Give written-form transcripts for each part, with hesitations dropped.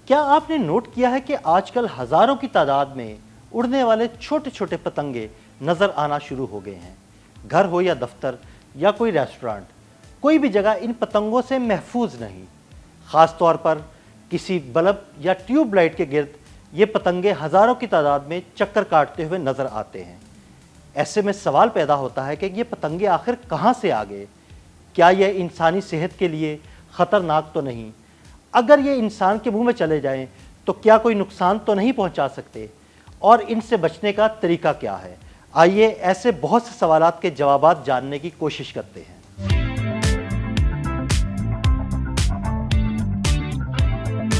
کیا آپ نے نوٹ کیا ہے کہ آج کل ہزاروں کی تعداد میں اڑنے والے چھوٹے چھوٹے پتنگے نظر آنا شروع ہو گئے ہیں؟ گھر ہو یا دفتر یا کوئی ریسٹورانٹ، کوئی بھی جگہ ان پتنگوں سے محفوظ نہیں۔ خاص طور پر کسی بلب یا ٹیوب لائٹ کے گرد یہ پتنگے ہزاروں کی تعداد میں چکر کاٹتے ہوئے نظر آتے ہیں۔ ایسے میں سوال پیدا ہوتا ہے کہ یہ پتنگے آخر کہاں سے آ گئے؟ کیا یہ انسانی صحت کے لیے خطرناک تو نہیں؟ اگر یہ انسان کے منہ میں چلے جائیں تو کیا کوئی نقصان تو نہیں پہنچا سکتے؟ اور ان سے بچنے کا طریقہ کیا ہے؟ آئیے ایسے بہت سے سوالات کے جوابات جاننے کی کوشش کرتے ہیں۔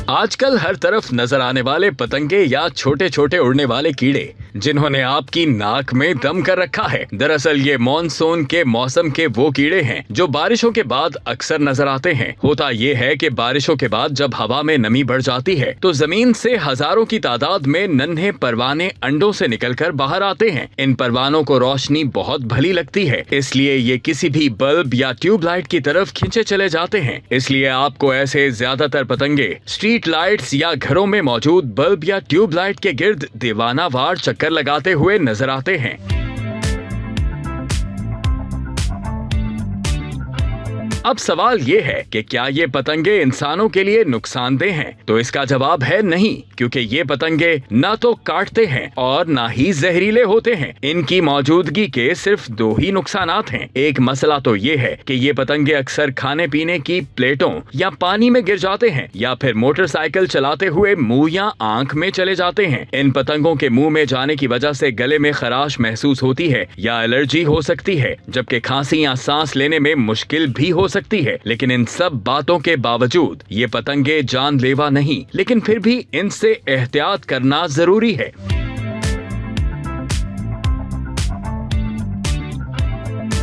آج کل ہر طرف نظر آنے والے پتنگے یا چھوٹے چھوٹے اڑنے والے کیڑے جنہوں نے آپ کی ناک میں دم کر رکھا ہے، دراصل یہ مانسون کے موسم کے وہ کیڑے ہیں جو بارشوں کے بعد اکثر نظر آتے ہیں۔ ہوتا یہ ہے کہ بارشوں کے بعد جب ہوا میں نمی بڑھ جاتی ہے تو زمین سے ہزاروں کی تعداد میں ننھے پروانے انڈوں سے نکل کر باہر آتے ہیں۔ ان پروانوں کو روشنی بہت بھلی لگتی ہے، اس لیے یہ کسی بھی بلب یا ٹیوب لائٹ کی طرف کھینچے چلے جاتے ہیں۔ اس لیے آپ کو ایسے زیادہ تر پتنگے اسٹریٹ لائٹس یا گھروں میں موجود بلب یا ٹیوب لائٹ کے گرد دیوانہ وار چکر لگاتے ہوئے نظر آتے ہیں۔ اب سوال یہ ہے کہ کیا یہ پتنگے انسانوں کے لیے نقصان دہ ہیں؟ تو اس کا جواب ہے نہیں، کیونکہ یہ پتنگے نہ تو کاٹتے ہیں اور نہ ہی زہریلے ہوتے ہیں۔ ان کی موجودگی کے صرف دو ہی نقصانات ہیں۔ ایک مسئلہ تو یہ ہے کہ یہ پتنگے اکثر کھانے پینے کی پلیٹوں یا پانی میں گر جاتے ہیں، یا پھر موٹر سائیکل چلاتے ہوئے منہ یا آنکھ میں چلے جاتے ہیں۔ ان پتنگوں کے منہ میں جانے کی وجہ سے گلے میں خراش محسوس ہوتی ہے یا الرجی ہو سکتی ہے، جبکہ کھانسی یا سانس لینے میں مشکل بھی ہو سکتی ہے۔ لیکن ان سب باتوں کے باوجود یہ پتنگے جان لیوا نہیں، لیکن پھر بھی ان سے احتیاط کرنا ضروری ہے۔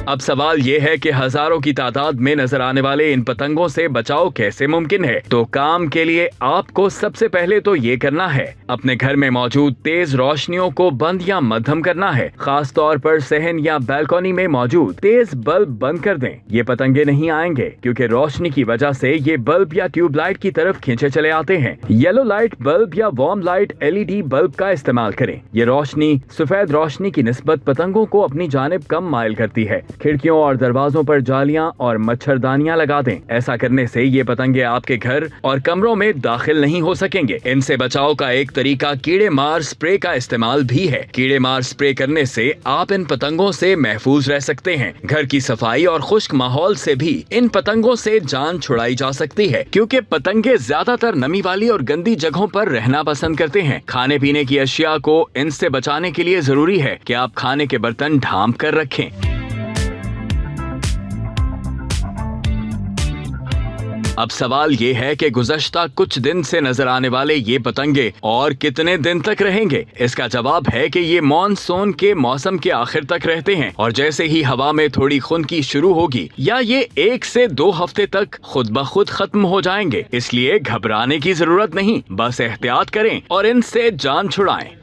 اب سوال یہ ہے کہ ہزاروں کی تعداد میں نظر آنے والے ان پتنگوں سے بچاؤ کیسے ممکن ہے؟ تو کام کے لیے آپ کو سب سے پہلے تو یہ کرنا ہے، اپنے گھر میں موجود تیز روشنیوں کو بند یا مدھم کرنا ہے۔ خاص طور پر صحن یا بالکونی میں موجود تیز بلب بند کر دیں۔ یہ پتنگے نہیں آئیں گے کیونکہ روشنی کی وجہ سے یہ بلب یا ٹیوب لائٹ کی طرف کھینچے چلے آتے ہیں۔ یلو لائٹ بلب یا وارم لائٹ LED بلب کا استعمال کریں۔ یہ روشنی سفید روشنی کی نسبت پتنگوں کو اپنی جانب کم مائل کرتی ہے۔ کھڑکیوں اور دروازوں پر جالیاں اور مچھردانیاں لگا دیں۔ ایسا کرنے سے یہ پتنگے آپ کے گھر اور کمروں میں داخل نہیں ہو سکیں گے۔ ان سے بچاؤ کا ایک طریقہ کیڑے مار سپرے کا استعمال بھی ہے۔ کیڑے مار سپرے کرنے سے آپ ان پتنگوں سے محفوظ رہ سکتے ہیں۔ گھر کی صفائی اور خشک ماحول سے بھی ان پتنگوں سے جان چھڑائی جا سکتی ہے، کیونکہ پتنگے زیادہ تر نمی والی اور گندی جگہوں پر رہنا پسند کرتے ہیں۔ کھانے پینے کی اشیاء کو ان سے بچانے کے لیے ضروری ہے کہ آپ کھانے کے برتن ڈھانپ کر رکھیں۔ اب سوال یہ ہے کہ گزشتہ کچھ دن سے نظر آنے والے یہ پتنگے اور کتنے دن تک رہیں گے؟ اس کا جواب ہے کہ یہ مانسون کے موسم کے آخر تک رہتے ہیں، اور جیسے ہی ہوا میں تھوڑی خنکی شروع ہوگی یا یہ 1 سے 2 ہفتے تک خود بخود ختم ہو جائیں گے۔ اس لیے گھبرانے کی ضرورت نہیں، بس احتیاط کریں اور ان سے جان چھڑائیں۔